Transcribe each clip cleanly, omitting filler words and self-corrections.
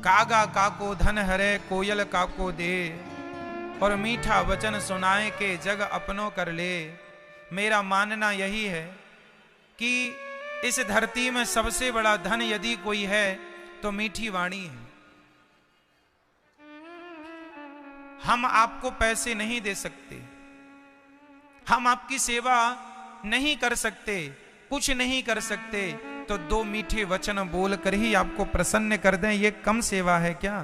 कागा काको धन हरे कोयल काको दे, और मीठा वचन सुनाए के जग अपनों कर ले। मेरा मानना यही है कि इस धरती में सबसे बड़ा धन यदि कोई है तो मीठी वाणी है। हम आपको पैसे नहीं दे सकते, हम आपकी सेवा नहीं कर सकते, कुछ नहीं कर सकते, तो दो मीठे वचन बोलकर ही आपको प्रसन्न कर दें, ये कम सेवा है क्या?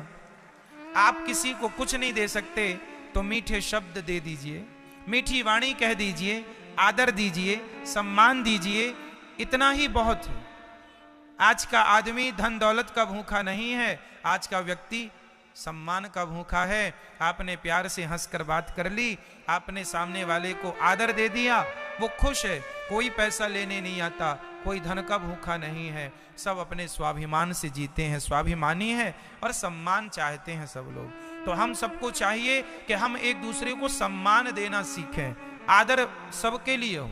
आप किसी को कुछ नहीं दे सकते तो मीठे शब्द दे दीजिए, मीठी वाणी कह दीजिए, आदर दीजिए, सम्मान दीजिए, इतना ही बहुत है। आज का आदमी धन दौलत का भूखा नहीं है, आज का व्यक्ति सम्मान का भूखा है। आपने प्यार से हंसकर बात कर ली, आपने सामने वाले को आदर दे दिया, वो खुश है। कोई पैसा लेने नहीं आता, कोई धन का भूखा नहीं है, सब अपने स्वाभिमान से जीते हैं, स्वाभिमानी है और सम्मान चाहते हैं सब लोग। तो हम सबको चाहिए कि हम एक दूसरे को सम्मान देना सीखें, आदर सबके लिए हो।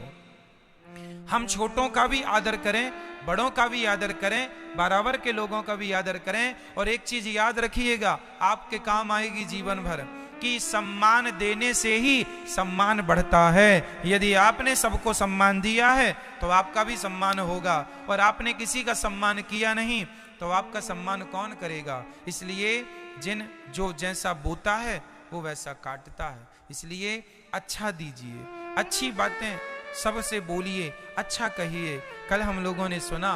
हम छोटों का भी आदर करें, बड़ों का भी आदर करें, बराबर के लोगों का भी आदर करें। और एक चीज याद रखिएगा, आपके काम आएगी जीवन भर, कि सम्मान देने से ही सम्मान बढ़ता है। यदि आपने सबको सम्मान दिया है तो आपका भी सम्मान होगा, और आपने किसी का सम्मान किया नहीं तो आपका सम्मान कौन करेगा? इसलिए जो जैसा बोता है वो वैसा काटता है। इसलिए अच्छा दीजिए, अच्छी बातें सबसे बोलिए, अच्छा कहिए। कल हम लोगों ने सुना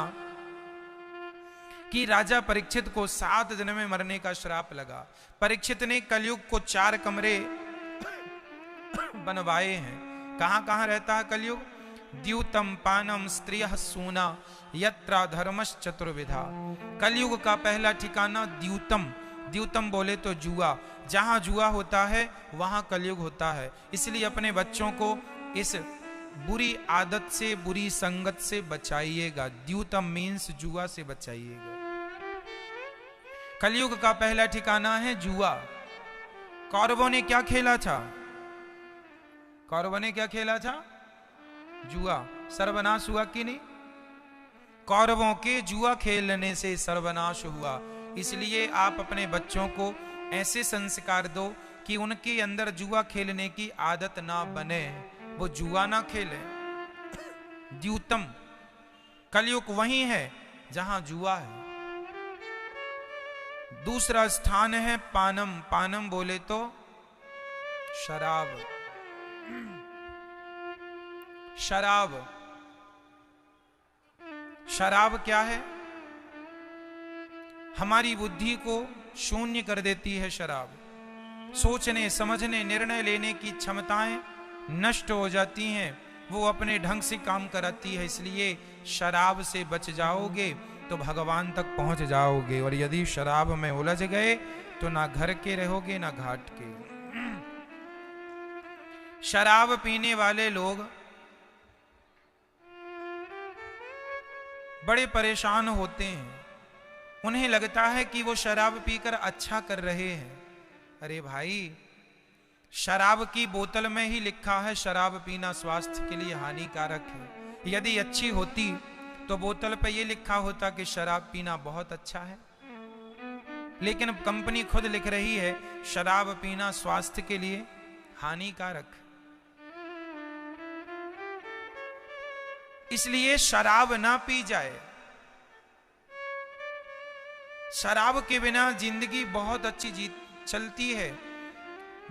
कि राजा परीक्षित को 7 दिन में मरने का श्राप लगा। परीक्षित ने कलयुग को 4 कमरे बनवाए हैं। कहां कहां रहता है कलयुग? द्यूतम पानम स्त्रियः सूना यत्रा धर्मश्च चतुर्विधा। कलयुग का पहला ठिकाना द्यूतम, द्यूतम बोले तो जुआ, जहां जुआ होता है वहां कलयुग होता है। इसलिए अपने बच्चों को इस बुरी आदत से, बुरी संगत से बचाइएगा। द्यूतम मीन्स जुआ से बचाइएगा। कलयुग का पहला ठिकाना है जुआ। कौरवों ने क्या खेला था? कौरवों ने क्या खेला था? जुआ। सर्वनाश हुआ कि नहीं? कौरवों के जुआ खेलने से सर्वनाश हुआ। इसलिए आप अपने बच्चों को ऐसे संस्कार दो कि उनके अंदर जुआ खेलने की आदत ना बने, वो जुआ ना खेले। द्यूतम, कलयुग वही है जहां जुआ है। दूसरा स्थान है पानम। पानम बोले तो शराब। शराब, शराब क्या है? हमारी बुद्धि को शून्य कर देती है शराब। सोचने समझने निर्णय लेने की क्षमताएं नष्ट हो जाती हैं, वो अपने ढंग से काम कराती है। इसलिए शराब से बच जाओगे तो भगवान तक पहुंच जाओगे, और यदि शराब में उलझ गए तो ना घर के रहोगे ना घाट के। शराब पीने वाले लोग बड़े परेशान होते हैं। उन्हें लगता है कि वो शराब पीकर अच्छा कर रहे हैं। अरे भाई, शराब की बोतल में ही लिखा है शराब पीना स्वास्थ्य के लिए हानिकारक है। यदि अच्छी होती तो बोतल पे ये लिखा होता कि शराब पीना बहुत अच्छा है। लेकिन कंपनी खुद लिख रही है शराब पीना स्वास्थ्य के लिए हानिकारक। इसलिए शराब ना पी जाए। शराब के बिना जिंदगी बहुत अच्छी चलती है।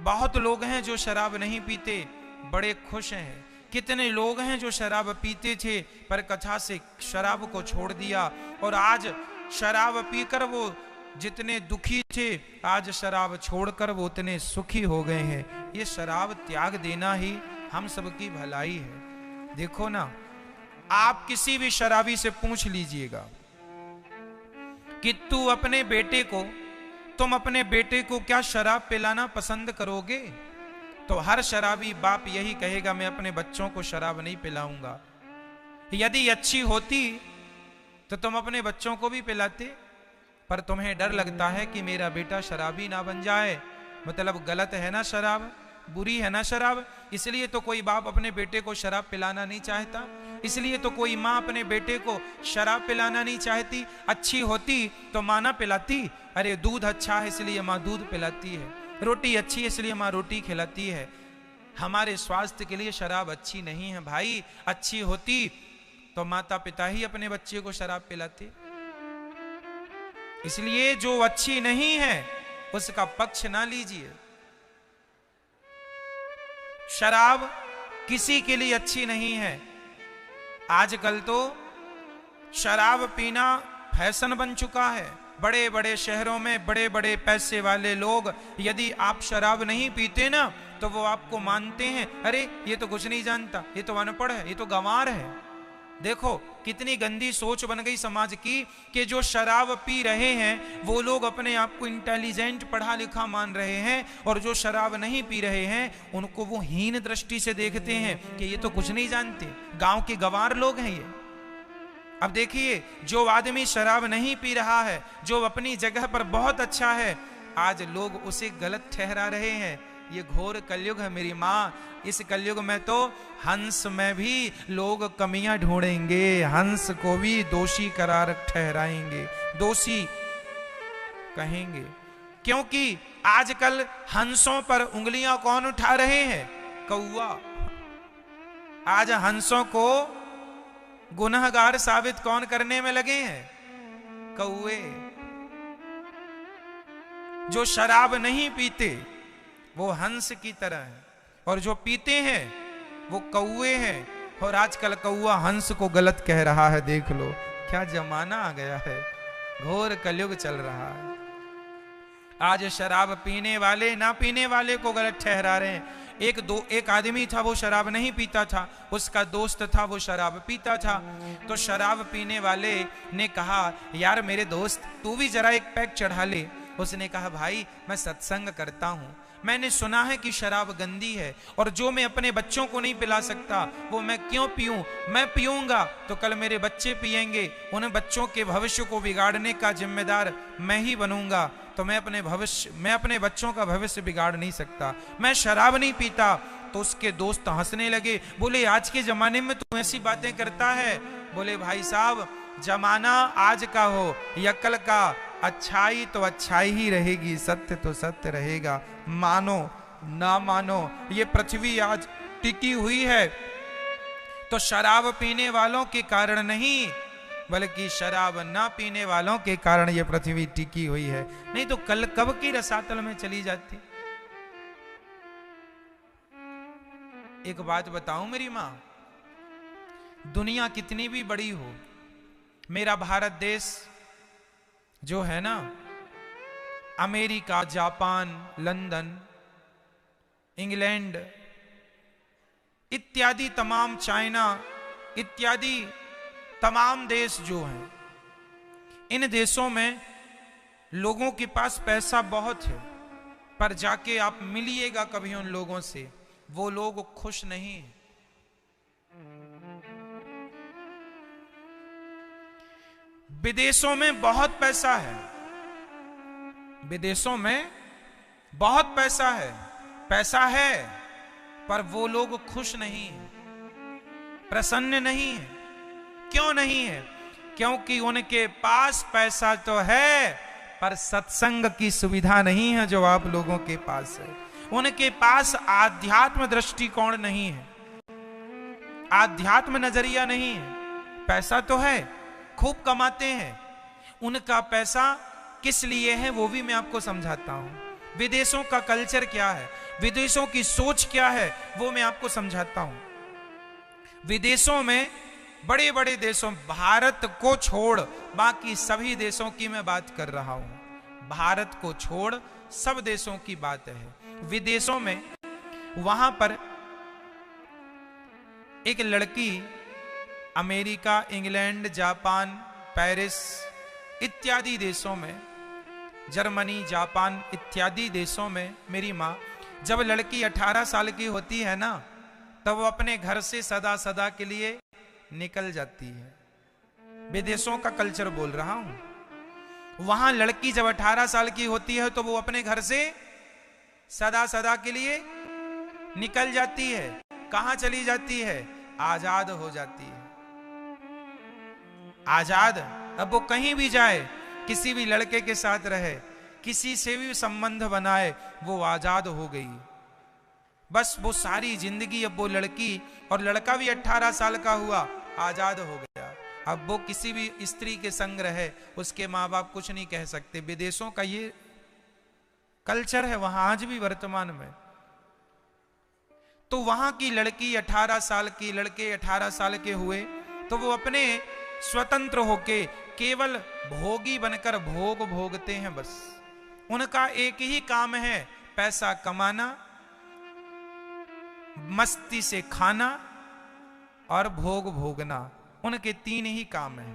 बहुत लोग हैं जो शराब नहीं पीते, बड़े खुश हैं। कितने लोग हैं जो शराब पीते थे पर कथा से शराब को छोड़ दिया, और आज शराब पीकर वो जितने दुखी थे आज शराब छोड़कर वो उतने सुखी हो गए हैं। ये शराब त्याग देना ही हम सबकी भलाई है। देखो ना, आप किसी भी शराबी से पूछ लीजिएगा कि तुम अपने बेटे को क्या शराब पिलाना पसंद करोगे? तो हर शराबी बाप यही कहेगा, मैं अपने बच्चों को शराब नहीं पिलाऊंगा। यदि अच्छी होती तो तुम अपने बच्चों को भी पिलाते, पर तुम्हें डर लगता है कि मेरा बेटा शराबी ना बन जाए। मतलब गलत है ना शराब? बुरी है ना शराब, इसलिए तो कोई बाप अपने बेटे को शराब पिलाना नहीं चाहता, इसलिए तो कोई माँ अपने बेटे को शराब पिलाना नहीं चाहती। अच्छी होती तो माँ ना पिलाती, अरे दूध अच्छा है इसलिए माँ दूध पिलाती है, रोटी अच्छी है इसलिए माँ रोटी खिलाती है। हमारे स्वास्थ्य के लिए शराब अच्छी नहीं है भाई, अच्छी होती तो माता पिता ही अपने बच्चे को शराब पिलाते। इसलिए जो अच्छी नहीं है उसका पक्ष ना लीजिए। शराब किसी के लिए अच्छी नहीं है। आजकल तो शराब पीना फैशन बन चुका है। बड़े बड़े शहरों में बड़े बड़े पैसे वाले लोग, यदि आप शराब नहीं पीते ना तो वो आपको मानते हैं, अरे ये तो कुछ नहीं जानता, ये तो अनपढ़ है, ये तो गंवार है। देखो कितनी गंदी सोच बन गई समाज की कि जो शराब पी रहे हैं वो लोग अपने आप को इंटेलिजेंट पढ़ा लिखा मान रहे हैं, और जो शराब नहीं पी रहे हैं उनको वो हीन दृष्टि से देखते हैं कि ये तो कुछ नहीं जानते, गांव के गंवार लोग हैं ये। अब देखिए, जो आदमी शराब नहीं पी रहा है, जो अपनी जगह पर बहुत अच्छा है, आज लोग उसे गलत ठहरा रहे हैं। ये घोर कलयुग है मेरी माँ। इस कलयुग में तो हंस में भी लोग कमियां ढूंढेंगे, हंस को भी दोषी करार ठहराएंगे, दोषी कहेंगे। क्योंकि आजकल हंसों पर उंगलियां कौन उठा रहे हैं? कौआ। आज हंसों को गुनहगार साबित कौन करने में लगे हैं? कौए। जो शराब नहीं पीते वो हंस की तरह है, और जो पीते हैं वो कौए हैं। और आजकल कौआ हंस को गलत कह रहा है। देख लो क्या जमाना आ गया है, घोर कलयुग चल रहा है। आज शराब पीने वाले ना पीने वाले को गलत ठहरा रहे हैं। एक आदमी था वो शराब नहीं पीता था, उसका दोस्त था वो शराब पीता था। तो शराब पीने वाले ने कहा, यार मेरे दोस्त तू भी जरा एक पैक चढ़ा ले। उसने कहा, भाई मैं सत्संग करता हूं, मैंने सुना है कि शराब गंदी है, और जो मैं अपने बच्चों को नहीं पिला सकता वो मैं क्यों पीऊं? मैं पीऊंगा तो कल मेरे बच्चे पिएंगे, उन बच्चों के भविष्य को बिगाड़ने का जिम्मेदार मैं ही बनूंगा। तो मैं अपने बच्चों का भविष्य बिगाड़ नहीं सकता, मैं शराब नहीं पीता। तो उसके दोस्त हंसने लगे, बोले आज के जमाने में तू ऐसी बातें करता है? बोले भाई साहब, जमाना आज का हो या कल का, अच्छाई तो अच्छाई ही रहेगी, सत्य तो सत्य रहेगा। मानो ना मानो, ये पृथ्वी आज टिकी हुई है तो शराब पीने वालों के कारण नहीं, बल्कि शराब ना पीने वालों के कारण ये पृथ्वी टिकी हुई है। नहीं तो कल कब की रसातल में चली जाती। एक बात बताऊं मेरी मां, दुनिया कितनी भी बड़ी हो, मेरा भारत देश जो है ना, अमेरिका, जापान, लंदन, इंग्लैंड इत्यादि तमाम, चाइना इत्यादि तमाम देश जो हैं, इन देशों में लोगों के पास पैसा बहुत है, पर जाके आप मिलिएगा कभी उन लोगों से, वो लोग खुश नहीं हैं। विदेशों में बहुत पैसा है, विदेशों में बहुत पैसा है, पर वो लोग खुश नहीं हैं, प्रसन्न नहीं हैं। क्यों नहीं है? क्योंकि उनके पास पैसा तो है पर सत्संग की सुविधा नहीं है जो आप लोगों के पास है। उनके पास आध्यात्म दृष्टिकोण नहीं है, आध्यात्म नजरिया नहीं है। पैसा तो है, खूब कमाते हैं, उनका पैसा किस लिए है वो भी मैं आपको समझाता हूं। विदेशों का कल्चर क्या है, विदेशों की सोच क्या है, वो मैं आपको समझाता हूं। विदेशों में, बड़े बड़े देशों, भारत को छोड़ बाकी सभी देशों की मैं बात कर रहा हूं, भारत को छोड़ सब देशों की बात है। विदेशों में, वहां पर एक लड़की अमेरिका, इंग्लैंड, जापान, पेरिस इत्यादि देशों में, जर्मनी, जापान इत्यादि देशों में, मेरी माँ, जब लड़की 18 साल की होती है ना, तब वो अपने घर से सदा सदा के लिए निकल जाती है। विदेशों का कल्चर बोल रहा हूं। वहां लड़की जब 18 साल की होती है तो वो अपने घर से सदा सदा के लिए निकल जाती है। कहां चली जाती है? आजाद हो जाती है। आजाद। अब वो कहीं भी जाए, किसी भी लड़के के साथ रहे, किसी से भी संबंध बनाए, वो आजाद हो गई। बस वो सारी जिंदगी, अब वो लड़की और लड़का भी 18 साल का हुआ, आजाद हो गया। अब वो किसी भी स्त्री के संग रहे, उसके माँ बाप कुछ नहीं कह सकते। विदेशों का ये कल्चर है वहां आज भी वर्तमान में। तो वहां की लड़की 18 साल की, लड़के 18 साल के हुए, तो वो अपने स्वतंत्र होके केवल भोगी बनकर भोग भोगते हैं। बस उनका एक ही काम है, पैसा कमाना, मस्ती से खाना और भोग भोगना। उनके 3 ही काम हैं,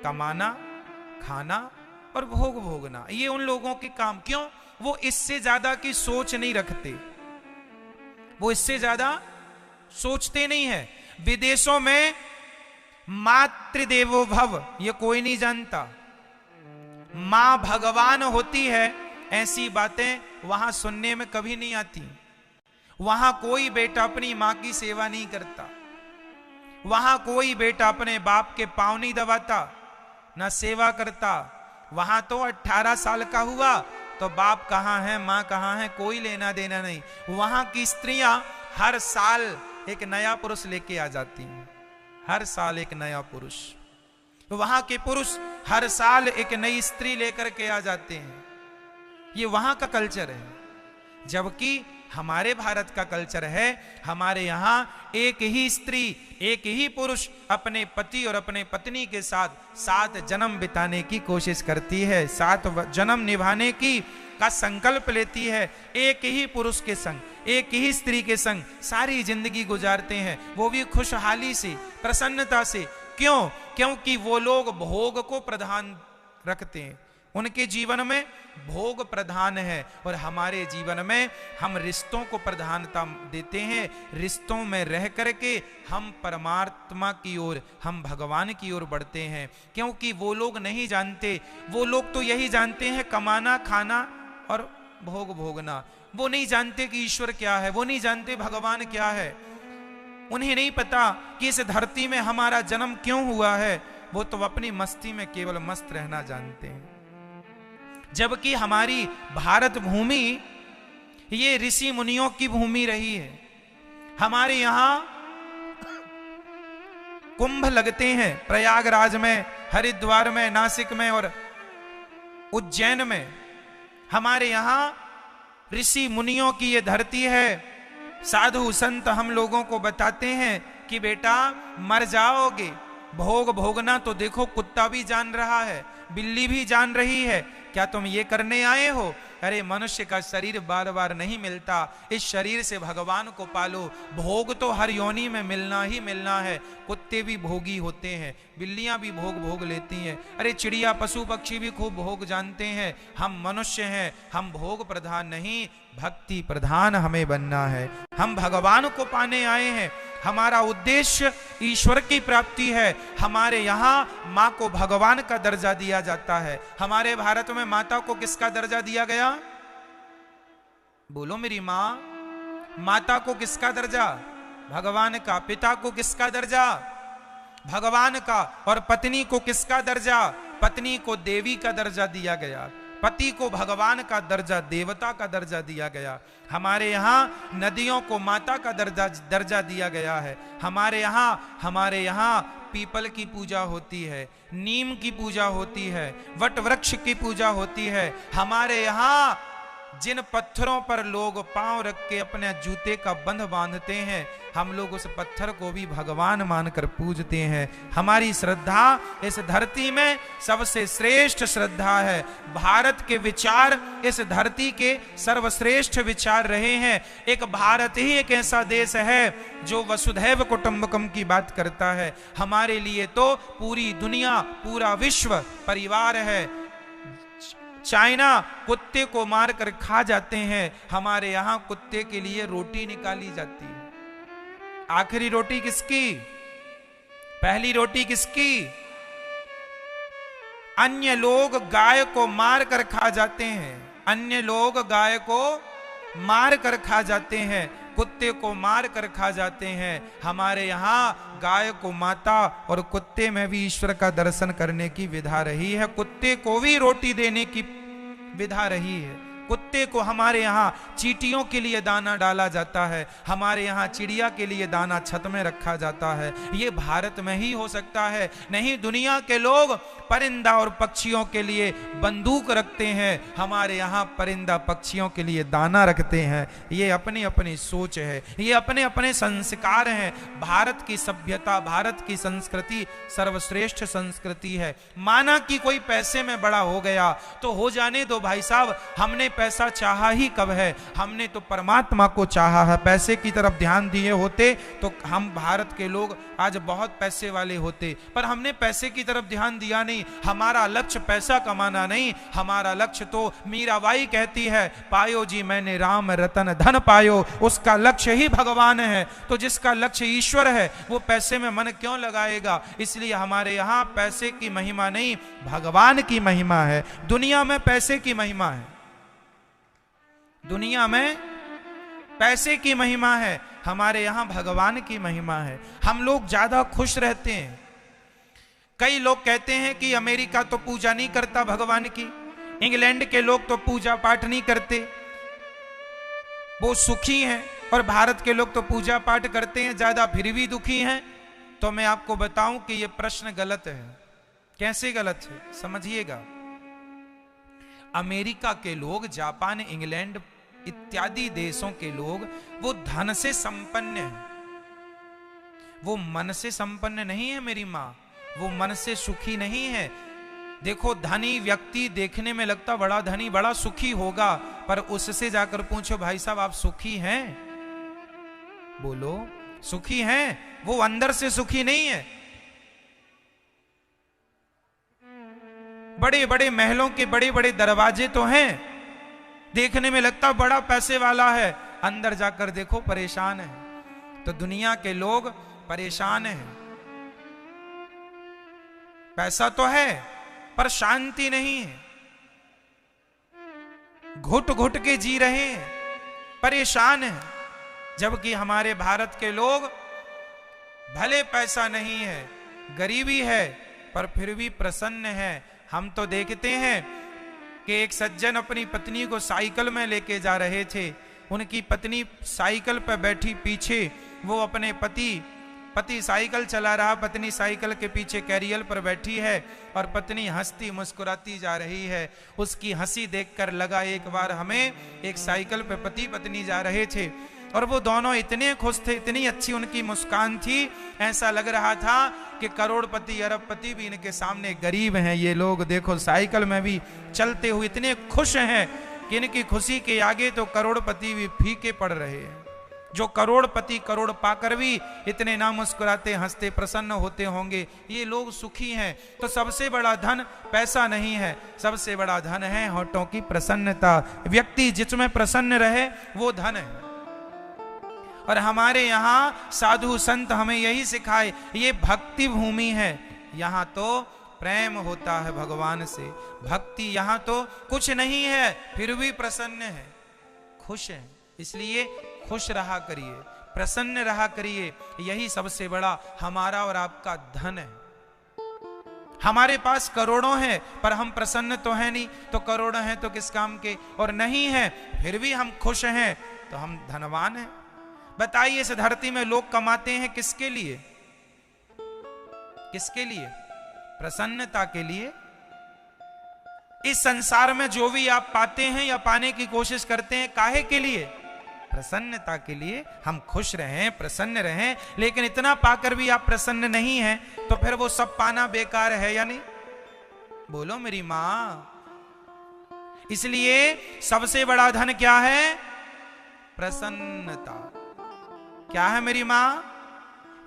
कमाना, खाना और भोग भोगना। ये उन लोगों के काम। क्यों? वो इससे ज्यादा की सोच नहीं रखते, वो इससे ज्यादा सोचते नहीं है। विदेशों में मातृदेवो भव ये कोई नहीं जानता। मां भगवान होती है, ऐसी बातें वहां सुनने में कभी नहीं आती। वहां कोई बेटा अपनी मां की सेवा नहीं करता, वहां कोई बेटा अपने बाप के पांव नहीं दबाता, ना सेवा करता। वहां तो 18 साल का हुआ तो बाप कहां है, मां कहां है, कोई लेना देना नहीं। वहां की स्त्रियां हर साल एक नया पुरुष लेके आ जाती हैं, हर साल एक नया पुरुष। वहां के पुरुष हर साल एक नई स्त्री लेकर के आ जाते हैं। ये वहां का कल्चर है। जबकि हमारे भारत का कल्चर है, हमारे यहां एक ही स्त्री, एक ही पुरुष अपने पति और अपने पत्नी के साथ 7 जन्म बिताने की कोशिश करती है, 7 जन्म निभाने की का संकल्प लेती है। एक ही पुरुष के संग, एक ही स्त्री के संग सारी जिंदगी गुजारते हैं, वो भी खुशहाली से, प्रसन्नता से। क्यों? क्योंकि वो लोग भोग को प्रधान रखते हैं। उनके जीवन में भोग प्रधान है और हमारे जीवन में हम रिश्तों को प्रधानता देते हैं। रिश्तों में रह करके हम परमात्मा की ओर, हम भगवान की ओर बढ़ते हैं। क्योंकि वो लोग नहीं जानते, वो लोग तो यही जानते हैं कमाना, खाना और भोग भोगना। वो नहीं जानते कि ईश्वर क्या है, वो नहीं जानते भगवान क्या है। उन्हें नहीं पता कि इस धरती में हमारा जन्म क्यों हुआ है। वो तो अपनी मस्ती में केवल मस्त रहना जानते हैं। जबकि हमारी भारत भूमि ये ऋषि मुनियों की भूमि रही है। हमारे यहां कुंभ लगते हैं, प्रयागराज में, हरिद्वार में, नासिक में और उज्जैन में। हमारे यहां ऋषि मुनियों की ये धरती है। साधु संत हम लोगों को बताते हैं कि बेटा मर जाओगे, भोग भोगना तो देखो कुत्ता भी जान रहा है, बिल्ली भी जान रही है, क्या तुम ये करने आए हो? अरे मनुष्य का शरीर बार बार नहीं मिलता, इस शरीर से भगवान को पालो। भोग तो हर योनि में मिलना ही मिलना है। कुत्ते भी भोगी होते हैं, बिल्लियां भी भोग भोग लेती हैं। अरे चिड़िया पशु पक्षी भी खूब भोग जानते हैं। हम मनुष्य हैं, हम भोग प्रधान नहीं, भक्ति प्रधान हमें बनना है। हम भगवान को पाने आए हैं, हमारा उद्देश्य ईश्वर की प्राप्ति है। हमारे यहाँ माँ को भगवान का दर्जा दिया जाता है। हमारे भारत में माता को किसका दर्जा दिया गया? बोलो मेरी माँ। माता को किसका दर्जा? भगवान का। पिता को किसका दर्जा? भगवान का। और पत्नी को किसका दर्जा? पत्नी को देवी का दर्जा दिया गया। पति को भगवान का दर्जा, देवता का दर्जा दिया गया। हमारे यहाँ नदियों को माता का दर्जा दिया गया है। हमारे यहाँ पीपल की पूजा होती है, नीम की पूजा होती है, वट वृक्ष की पूजा होती है। हमारे यहाँ जिन पत्थरों पर लोग पांव रख के अपने जूते का बंध बांधते हैं, हम लोग उस पत्थर को भी भगवान मानकर पूजते हैं। हमारी श्रद्धा इस धरती में सबसे श्रेष्ठ श्रद्धा है। भारत के विचार इस धरती के सर्वश्रेष्ठ विचार रहे हैं। एक भारत ही एक ऐसा देश है जो वसुधैव कुटुंबकम की बात करता है। हमारे लिए तो पूरी दुनिया, पूरा विश्व परिवार है। चाइना कुत्ते को मार कर खा जाते हैं, हमारे यहां कुत्ते के लिए रोटी निकाली जाती है। आखिरी रोटी किसकी? पहली रोटी किसकी? अन्य लोग गाय को मार कर खा जाते हैं, अन्य लोग गाय को मार कर खा जाते हैं, कुत्ते को मार कर खा जाते हैं। हमारे यहाँ गाय को माता और कुत्ते में भी ईश्वर का दर्शन करने की विधा रही है, कुत्ते को भी रोटी देने की विधा रही है। कुत्ते को हमारे यहाँ चींटियों के लिए दाना डाला जाता है, हमारे यहाँ चिड़िया के लिए दाना छत में रखा जाता है। ये भारत में ही हो सकता है, नहीं दुनिया के लोग परिंदा और पक्षियों के लिए बंदूक रखते हैं, हमारे यहाँ परिंदा पक्षियों के लिए दाना रखते हैं। ये अपनी अपनी सोच है, ये अपने अपने संस्कार हैं। भारत की सभ्यता, भारत की संस्कृति सर्वश्रेष्ठ संस्कृति है। माना कि कोई पैसे में बड़ा हो गया तो हो जाने दो भाई साहब, हमने पैसा चाहा ही कब है, हमने तो परमात्मा को चाहा है। पैसे की तरफ ध्यान दिए होते तो हम भारत के लोग आज बहुत पैसे वाले होते, पर हमने पैसे की तरफ ध्यान दिया नहीं। हमारा लक्ष्य पैसा कमाना नहीं, हमारा लक्ष्य तो मीराबाई कहती है, पायो जी मैंने राम रतन धन पायो, उसका लक्ष्य ही भगवान है। तो जिसका लक्ष्य ईश्वर है वो पैसे में मन क्यों लगाएगा। इसलिए हमारे यहाँ पैसे की महिमा नहीं, भगवान की महिमा है। दुनिया में पैसे की महिमा है, दुनिया में पैसे की महिमा है, हमारे यहां भगवान की महिमा है। हम लोग ज्यादा खुश रहते हैं। कई लोग कहते हैं कि अमेरिका तो पूजा नहीं करता भगवान की, इंग्लैंड के लोग तो पूजा पाठ नहीं करते, वो सुखी हैं, और भारत के लोग तो पूजा पाठ करते हैं ज्यादा फिर भी दुखी हैं। तो मैं आपको बताऊं कि यह प्रश्न गलत है। कैसे गलत है समझिएगा। अमेरिका के लोग, जापान, इंग्लैंड इत्यादि देशों के लोग वो धन से संपन्न है, वो मन से संपन्न नहीं है मेरी मां, वो मन से सुखी नहीं है। देखो धनी व्यक्ति देखने में लगता बड़ा धनी, बड़ा सुखी होगा, पर उससे जाकर पूछो भाई साहब आप सुखी हैं, बोलो सुखी हैं, वो अंदर से सुखी नहीं है। बड़े बड़े महलों के बड़े बड़े दरवाजे तो हैं, देखने में लगता बड़ा पैसे वाला है, अंदर जाकर देखो परेशान है। तो दुनिया के लोग परेशान हैं, पैसा तो है पर शांति नहीं है, घुट घुट के जी रहे हैं, परेशान हैं। जबकि हमारे भारत के लोग भले पैसा नहीं है, गरीबी है, पर फिर भी प्रसन्न है। हम तो देखते हैं कि एक सज्जन अपनी पत्नी को साइकिल में लेके जा रहे थे, उनकी पत्नी साइकिल पर बैठी पीछे, वो अपने पति साइकिल चला रहा, पत्नी साइकिल के पीछे कैरियर पर बैठी है और पत्नी हंसती मुस्कुराती जा रही है। उसकी हंसी देखकर लगा एक बार हमें, एक साइकिल पे पति पत्नी जा रहे थे और वो दोनों इतने खुश थे, इतनी अच्छी उनकी मुस्कान थी, ऐसा लग रहा था कि करोड़पति अरबपति भी इनके सामने गरीब हैं। ये लोग देखो साइकिल में भी चलते हुए इतने खुश हैं कि इनकी खुशी के आगे तो करोड़पति भी फीके पड़ रहे हैं। जो करोड़पति करोड़ पाकर भी इतने ना मुस्कुराते हंसते प्रसन्न होते होंगे, ये लोग सुखी हैं। तो सबसे बड़ा धन पैसा नहीं है, सबसे बड़ा धन है होठों की प्रसन्नता। व्यक्ति जिसमें प्रसन्न रहे वो धन है। और हमारे यहाँ साधु संत हमें यही सिखाए, ये भक्ति भूमि है, यहाँ तो प्रेम होता है भगवान से। भक्ति यहाँ तो कुछ नहीं है फिर भी प्रसन्न है, खुश है। इसलिए खुश रहा करिए, प्रसन्न रहा करिए, यही सबसे बड़ा हमारा और आपका धन है। हमारे पास करोड़ों हैं पर हम प्रसन्न तो हैं नहीं, तो करोड़ों हैं तो किस काम के, और नहीं है फिर भी हम खुश हैं तो हम धनवान हैं। बताइए इस धरती में लोग कमाते हैं किसके लिए? किसके लिए? प्रसन्नता के लिए। इस संसार में जो भी आप पाते हैं या पाने की कोशिश करते हैं, काहे के लिए? प्रसन्नता के लिए। हम खुश रहें, प्रसन्न रहें, लेकिन इतना पाकर भी आप प्रसन्न नहीं हैं तो फिर वो सब पाना बेकार है या नहीं? बोलो मेरी मां। इसलिए सबसे बड़ा धन क्या है? प्रसन्नता। क्या है मेरी मां?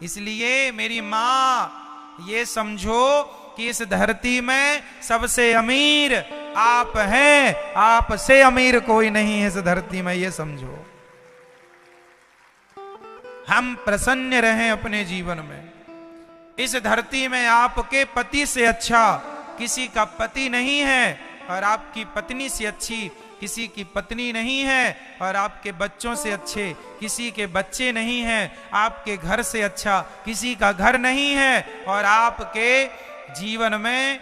इसलिए मेरी मां ये समझो कि इस धरती में सबसे अमीर आप हैं, आपसे अमीर कोई नहीं है इस धरती में, ये समझो। हम प्रसन्न रहें अपने जीवन में। इस धरती में आपके पति से अच्छा किसी का पति नहीं है और आपकी पत्नी से अच्छी किसी की पत्नी नहीं है और आपके बच्चों से अच्छे किसी के बच्चे नहीं हैं, आपके घर से अच्छा किसी का घर नहीं है और आपके जीवन में